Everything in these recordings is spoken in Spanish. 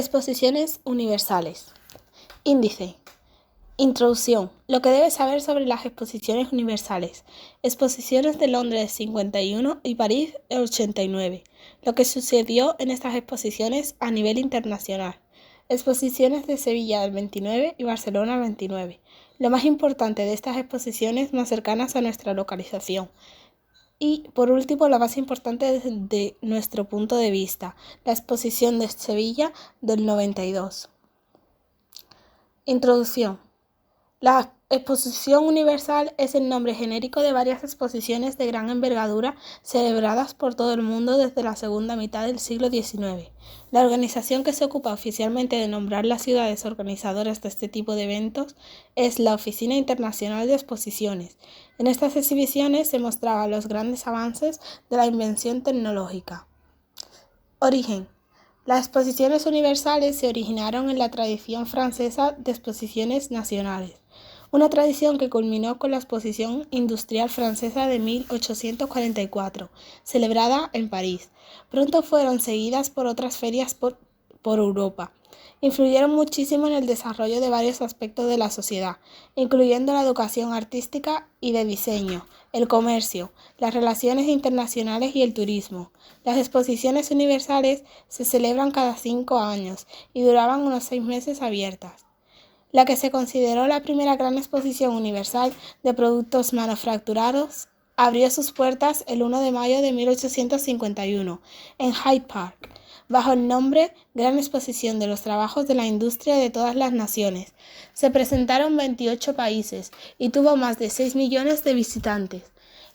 Exposiciones universales. Índice. Introducción. Lo que debes saber sobre las exposiciones universales. Exposiciones de Londres 51 y París 89. Lo que sucedió en estas exposiciones a nivel internacional. Exposiciones de Sevilla del 29 y Barcelona del 29. Lo más importante de estas exposiciones más cercanas a nuestra localización. Y por último, la más importante desde nuestro punto de vista, la exposición de Sevilla del 92. Introducción. La Exposición Universal es el nombre genérico de varias exposiciones de gran envergadura celebradas por todo el mundo desde la segunda mitad del siglo XIX. La organización que se ocupa oficialmente de nombrar las ciudades organizadoras de este tipo de eventos es la Oficina Internacional de Exposiciones. En estas exhibiciones se mostraban los grandes avances de la invención tecnológica. Origen. Las exposiciones universales se originaron en la tradición francesa de exposiciones nacionales, una tradición que culminó con la Exposición Industrial Francesa de 1844, celebrada en París. Pronto fueron seguidas por otras ferias por Europa. Influyeron muchísimo en el desarrollo de varios aspectos de la sociedad, incluyendo la educación artística y de diseño, el comercio, las relaciones internacionales y el turismo. Las exposiciones universales se celebran cada 5 años y duraban unos 6 meses abiertas. La que se consideró la primera gran exposición universal de productos manufacturados abrió sus puertas el 1 de mayo de 1851 en Hyde Park, bajo el nombre Gran Exposición de los Trabajos de la Industria de todas las Naciones. Se presentaron 28 países y tuvo más de 6 millones de visitantes.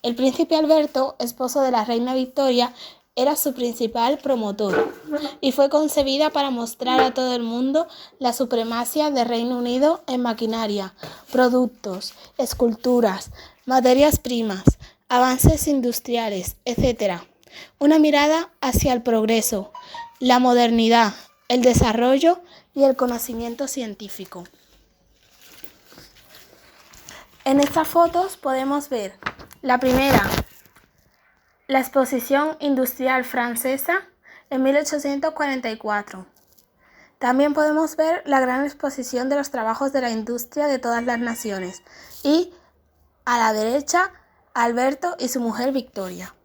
El príncipe Alberto, esposo de la reina Victoria, era su principal promotor y fue concebida para mostrar a todo el mundo la supremacía del Reino Unido en maquinaria, productos, esculturas, materias primas, avances industriales, etc. Una mirada hacia el progreso, la modernidad, el desarrollo y el conocimiento científico. En estas fotos podemos ver la primera, la Exposición Industrial Francesa en 1844. También podemos ver la gran exposición de los trabajos de la industria de todas las naciones y, a la derecha, Alberto y su mujer Victoria.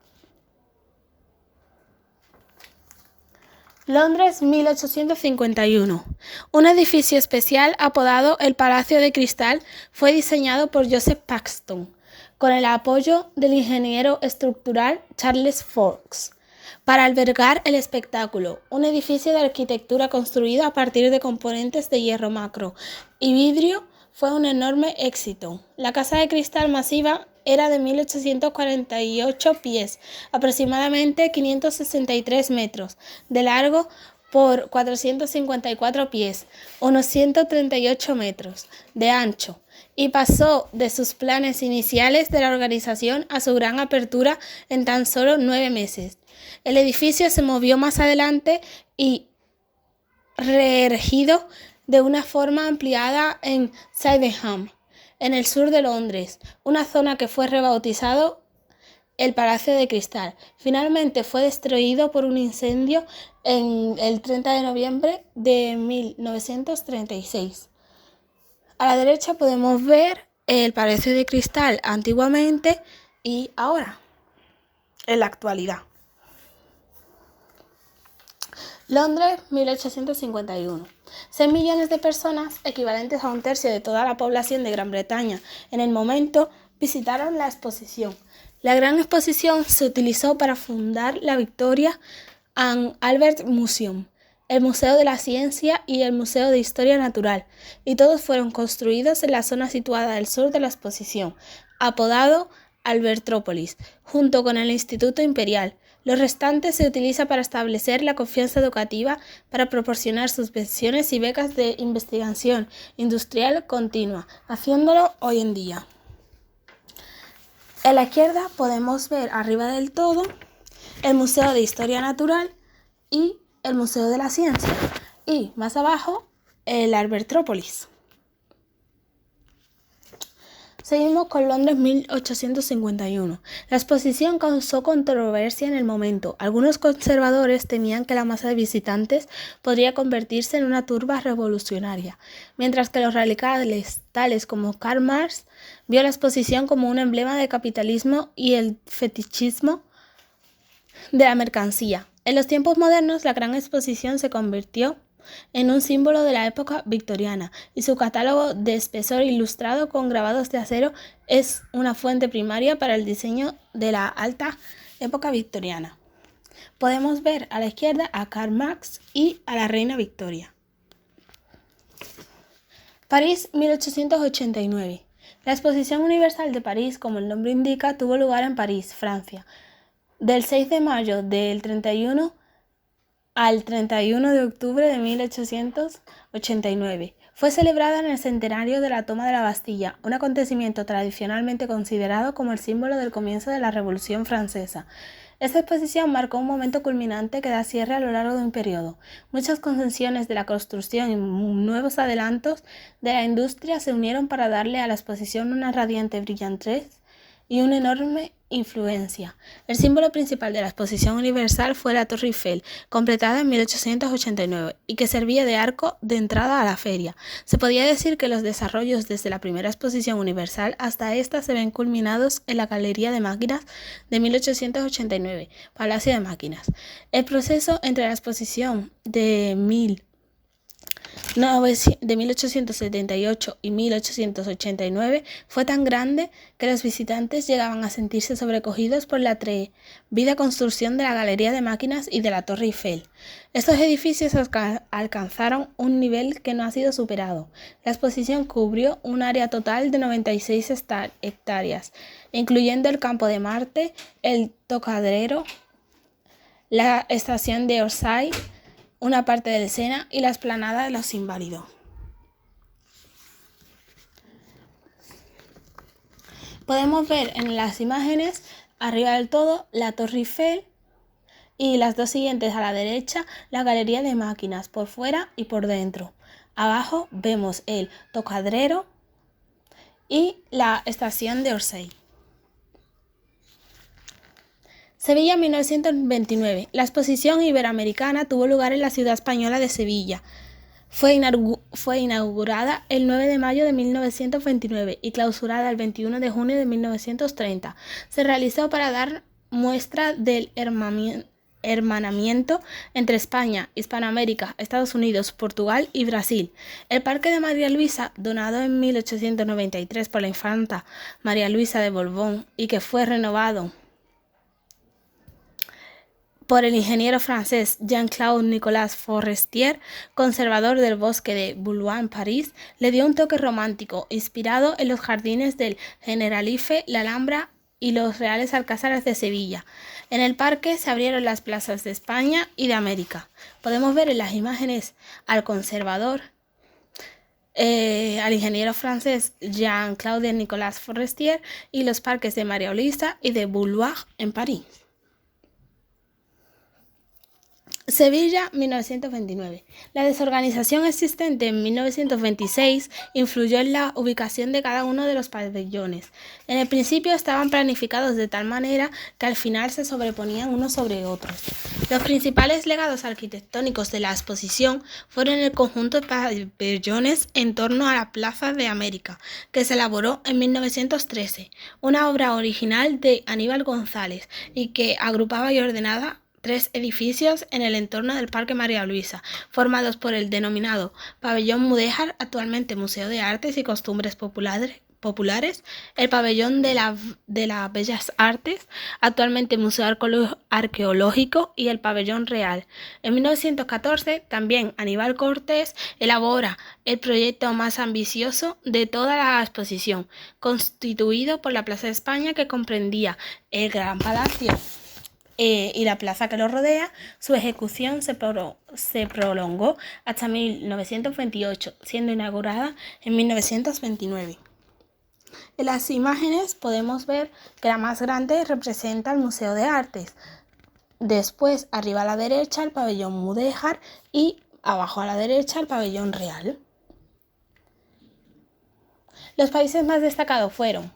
Londres 1851. Un edificio especial apodado el Palacio de Cristal fue diseñado por Joseph Paxton, con el apoyo del ingeniero estructural Charles Fox, para albergar el espectáculo, un edificio de arquitectura construido a partir de componentes de hierro macro y vidrio. Fue un enorme éxito. La casa de cristal masiva era de 1848 pies, aproximadamente 563 metros de largo por 454 pies, unos 138 metros de ancho, y pasó de sus planes iniciales de la organización a su gran apertura en tan solo 9 meses. El edificio se movió más adelante y reerigido de una forma ampliada en Sydenham, en el sur de Londres, una zona que fue rebautizado el Palacio de Cristal. Finalmente fue destruido por un incendio en el 30 de noviembre de 1936. A la derecha podemos ver el Palacio de Cristal antiguamente y ahora, en la actualidad. Londres 1851. 6 millones de personas, equivalentes a un tercio de toda la población de Gran Bretaña en el momento, visitaron la exposición. La gran exposición se utilizó para fundar la Victoria and Albert Museum, el Museo de la Ciencia y el Museo de Historia Natural, y todos fueron construidos en la zona situada al sur de la exposición, apodado Albertrópolis, junto con el Instituto Imperial. Los restantes se utiliza para establecer la confianza educativa, para proporcionar subvenciones y becas de investigación industrial continua, haciéndolo hoy en día. En la izquierda podemos ver arriba del todo el Museo de Historia Natural y el Museo de la Ciencia, y más abajo el Albertrópolis. Seguimos con Londres 1851. La exposición causó controversia en el momento. Algunos conservadores temían que la masa de visitantes podría convertirse en una turba revolucionaria, mientras que los radicales, tales como Karl Marx, vio la exposición como un emblema del capitalismo y el fetichismo de la mercancía. En los tiempos modernos, la gran exposición se convirtió en un símbolo de la época victoriana, y su catálogo de espesor ilustrado con grabados de acero es una fuente primaria para el diseño de la alta época victoriana. Podemos ver a la izquierda a Karl Marx y a la reina Victoria. París, 1889. La Exposición Universal de París, como el nombre indica, tuvo lugar en París, Francia, del 6 de mayo del 31 al 31 de octubre de 1889. Fue celebrada en el centenario de la toma de la Bastilla, un acontecimiento tradicionalmente considerado como el símbolo del comienzo de la Revolución Francesa. Esta exposición marcó un momento culminante que da cierre a lo largo de un periodo. Muchas concesiones de la construcción y nuevos adelantos de la industria se unieron para darle a la exposición una radiante brillantez y una enorme influencia. El símbolo principal de la Exposición Universal fue la Torre Eiffel, completada en 1889, y que servía de arco de entrada a la feria. Se podía decir que los desarrollos desde la primera Exposición Universal hasta esta se ven culminados en la Galería de Máquinas de 1889, Palacio de Máquinas. El proceso entre la exposición de 1878 y 1889 fue tan grande que los visitantes llegaban a sentirse sobrecogidos por la atrevida construcción de la Galería de Máquinas y de la Torre Eiffel. Estos edificios alcanzaron un nivel que no ha sido superado. La exposición cubrió un área total de 96 hectáreas, incluyendo el campo de Marte, el Tocadero, la estación de Orsay, una parte del Sena y la explanada de los Inválidos. Podemos ver en las imágenes, arriba del todo, la Torre Eiffel y las dos siguientes a la derecha, la Galería de Máquinas, por fuera y por dentro. Abajo vemos el Tocadero y la estación de Orsay. Sevilla, 1929. La exposición iberoamericana tuvo lugar en la ciudad española de Sevilla. Fue inaugurada el 9 de mayo de 1929 y clausurada el 21 de junio de 1930. Se realizó para dar muestra del hermanamiento entre España, Hispanoamérica, Estados Unidos, Portugal y Brasil. El Parque de María Luisa, donado en 1893 por la infanta María Luisa de Borbón y que fue renovado por el ingeniero francés Jean-Claude Nicolas Forestier, conservador del bosque de Boulogne, París, le dio un toque romántico, inspirado en los jardines del Generalife, la Alhambra y los Reales Alcázares de Sevilla. En el parque se abrieron las plazas de España y de América. Podemos ver en las imágenes al conservador, al ingeniero francés Jean-Claude Nicolas Forestier y los parques de María Luisa y de Boulogne en París. Sevilla, 1929. La desorganización existente en 1926 influyó en la ubicación de cada uno de los pabellones. En el principio estaban planificados de tal manera que al final se sobreponían unos sobre otros. Los principales legados arquitectónicos de la exposición fueron el conjunto de pabellones en torno a la Plaza de América, que se elaboró en 1913, una obra original de Aníbal González y que agrupaba y ordenaba 3 edificios en el entorno del Parque María Luisa, formados por el denominado Pabellón Mudéjar, actualmente Museo de Artes y Costumbres Populares, el Pabellón de las Bellas Artes, actualmente Museo Arqueológico, y el Pabellón Real. En 1914, también Aníbal Cortés elabora el proyecto más ambicioso de toda la exposición, constituido por la Plaza de España, que comprendía el Gran Palacio y la plaza que lo rodea. Su ejecución se prolongó hasta 1928, siendo inaugurada en 1929. En las imágenes podemos ver que la más grande representa el Museo de Artes. Después, arriba a la derecha, el Pabellón Mudéjar y abajo a la derecha, el Pabellón Real. Los países más destacados fueron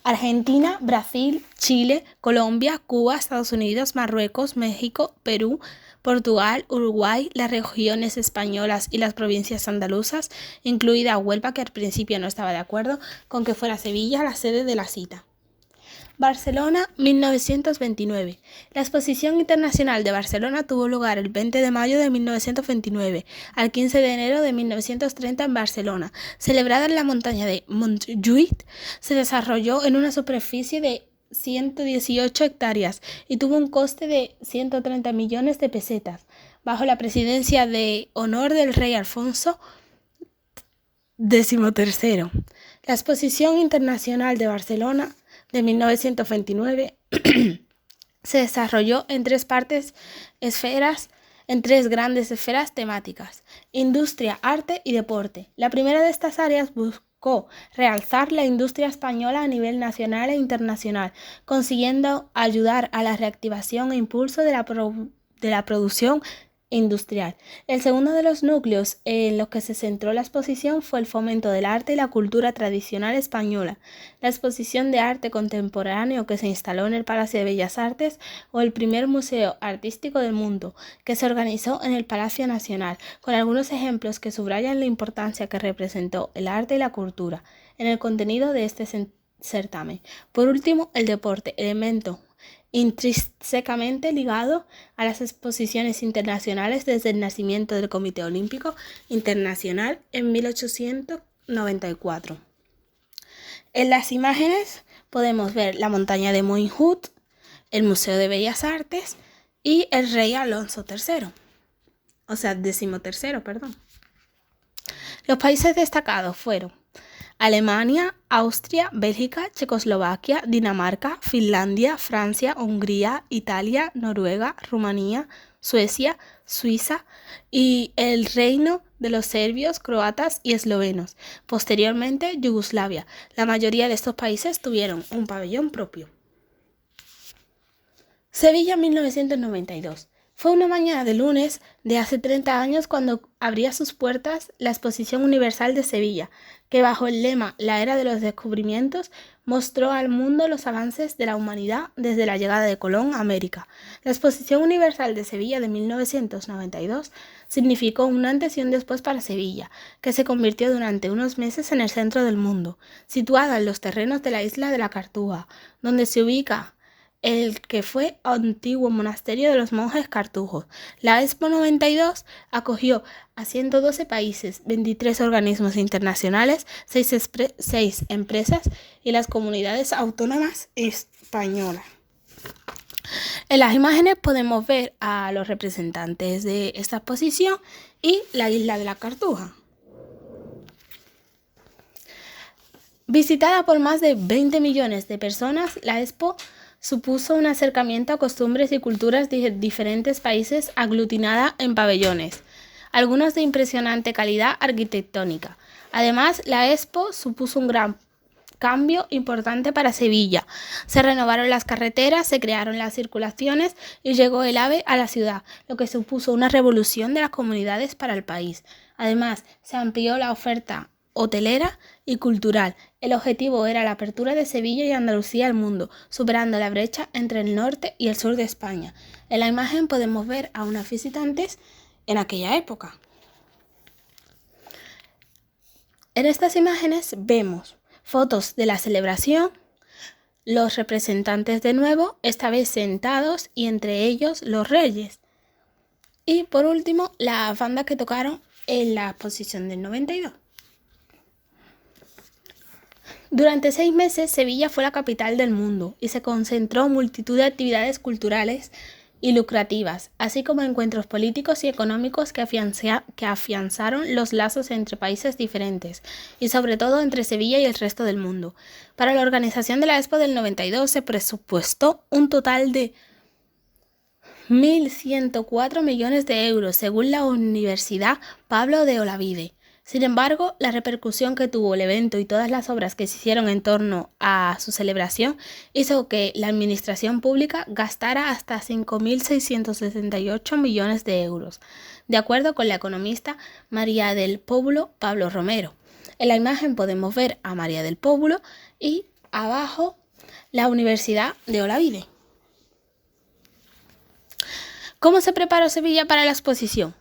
Argentina, Brasil, Chile, Colombia, Cuba, Estados Unidos, Marruecos, México, Perú, Portugal, Uruguay, las regiones españolas y las provincias andaluzas, incluida Huelva, que al principio no estaba de acuerdo con que fuera Sevilla la sede de la cita. Barcelona, 1929. La Exposición Internacional de Barcelona tuvo lugar el 20 de mayo de 1929 al 15 de enero de 1930 en Barcelona. Celebrada en la montaña de Montjuïc, se desarrolló en una superficie de 118 hectáreas y tuvo un coste de 130 millones de pesetas, bajo la presidencia de honor del rey Alfonso XIII. La Exposición Internacional de Barcelona de 1929 se desarrolló en tres grandes esferas temáticas: industria, arte y deporte. La primera de estas áreas buscó realzar la industria española a nivel nacional e internacional, consiguiendo ayudar a la reactivación e impulso de la producción industrial. El segundo de los núcleos en los que se centró la exposición fue el fomento del arte y la cultura tradicional española. La exposición de arte contemporáneo que se instaló en el Palacio de Bellas Artes, o el primer museo artístico del mundo, que se organizó en el Palacio Nacional, con algunos ejemplos que subrayan la importancia que representó el arte y la cultura en el contenido de este certamen. Por último, el deporte, elemento intrínsecamente ligado a las exposiciones internacionales desde el nacimiento del Comité Olímpico Internacional en 1894. En las imágenes podemos ver la montaña de Montjuïc, el Museo de Bellas Artes y el rey Alfonso XIII. Los países destacados fueron Alemania, Austria, Bélgica, Checoslovaquia, Dinamarca, Finlandia, Francia, Hungría, Italia, Noruega, Rumanía, Suecia, Suiza y el reino de los serbios, croatas y eslovenos. Posteriormente, Yugoslavia. La mayoría de estos países tuvieron un pabellón propio. Sevilla, 1992. Fue una mañana de lunes de hace 30 años cuando abría sus puertas la Exposición Universal de Sevilla, que bajo el lema «La era de los descubrimientos» mostró al mundo los avances de la humanidad desde la llegada de Colón a América. La Exposición Universal de Sevilla de 1992 significó un antes y un después para Sevilla, que se convirtió durante unos meses en el centro del mundo, situada en los terrenos de la isla de la Cartuja, donde se ubica el que fue antiguo monasterio de los monjes cartujos. La Expo 92 acogió a 112 países, 23 organismos internacionales, 6 empresas y las comunidades autónomas españolas. En las imágenes podemos ver a los representantes de esta exposición y la isla de la Cartuja. Visitada por más de 20 millones de personas, la Expo supuso un acercamiento a costumbres y culturas de diferentes países aglutinada en pabellones, algunos de impresionante calidad arquitectónica. Además, la Expo supuso un gran cambio importante para Sevilla. Se renovaron las carreteras, se crearon las circulaciones y llegó el AVE a la ciudad, lo que supuso una revolución de las comunidades para el país. Además, se amplió la oferta hotelera y cultural. El objetivo era la apertura de Sevilla y Andalucía al mundo, superando la brecha entre el norte y el sur de España. En la imagen podemos ver a unos visitantes en aquella época. En estas imágenes vemos fotos de la celebración, los representantes de nuevo, esta vez sentados, y entre ellos los reyes. Y por último, las bandas que tocaron en la exposición del 92. Durante 6 meses, Sevilla fue la capital del mundo y se concentró multitud de actividades culturales y lucrativas, así como encuentros políticos y económicos que afianzaron los lazos entre países diferentes y sobre todo entre Sevilla y el resto del mundo. Para la organización de la Expo del 92 se presupuestó un total de 1.104 millones de euros, según la Universidad Pablo de Olavide. Sin embargo, la repercusión que tuvo el evento y todas las obras que se hicieron en torno a su celebración hizo que la administración pública gastara hasta 5.668 millones de euros, de acuerdo con la economista María del Póbulo Pablo Romero. En la imagen podemos ver a María del Póbulo y abajo la Universidad de Olavide. ¿Cómo se preparó Sevilla para la exposición?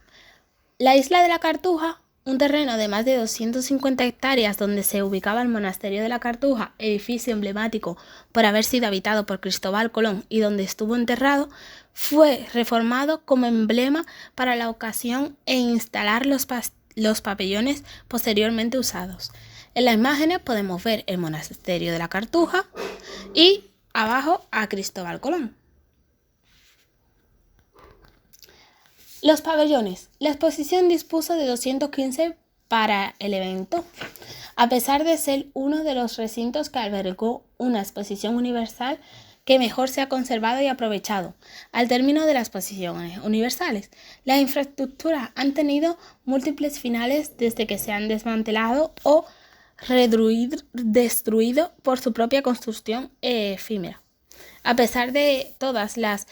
La isla de la Cartuja, un terreno de más de 250 hectáreas donde se ubicaba el monasterio de la Cartuja, edificio emblemático por haber sido habitado por Cristóbal Colón y donde estuvo enterrado, fue reformado como emblema para la ocasión e instalar los pabellones posteriormente usados. En las imágenes podemos ver el monasterio de la Cartuja y abajo a Cristóbal Colón. Los pabellones. La exposición dispuso de 215 para el evento. A pesar de ser uno de los recintos que albergó una exposición universal que mejor se ha conservado y aprovechado. Al término de las exposiciones universales, las infraestructuras han tenido múltiples finales desde que se han desmantelado o destruido por su propia construcción efímera. A pesar de todas las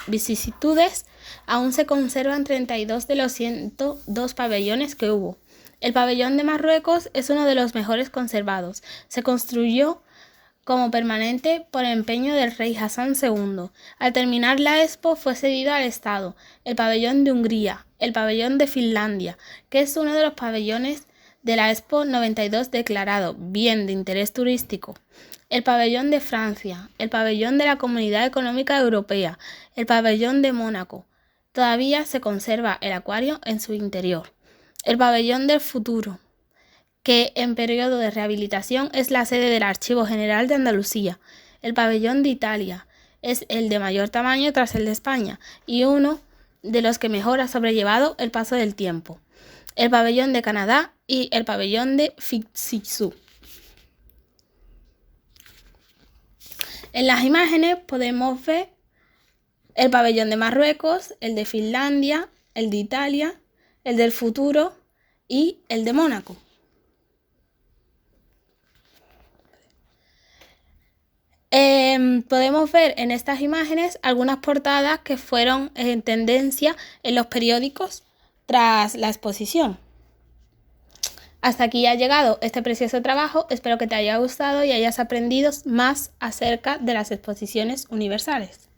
vicisitudes, aún se conservan 32 de los 102 pabellones que hubo. El pabellón de Marruecos es uno de los mejores conservados. Se construyó como permanente por empeño del rey Hassan II. Al terminar la Expo fue cedido al Estado. El pabellón de Hungría, el pabellón de Finlandia, que es uno de los pabellones de la Expo 92 declarado bien de interés turístico. El pabellón de Francia, el pabellón de la Comunidad Económica Europea, el pabellón de Mónaco. Todavía se conserva el acuario en su interior. El pabellón del futuro, que en periodo de rehabilitación es la sede del Archivo General de Andalucía. El pabellón de Italia es el de mayor tamaño tras el de España y uno de los que mejor ha sobrellevado el paso del tiempo. El pabellón de Canadá y el pabellón de Fujitsu. En las imágenes podemos ver el pabellón de Marruecos, el de Finlandia, el de Italia, el del futuro y el de Mónaco. Podemos ver en estas imágenes algunas portadas que fueron en tendencia en los periódicos tras la exposición. Hasta aquí ha llegado este precioso trabajo, espero que te haya gustado y hayas aprendido más acerca de las exposiciones universales.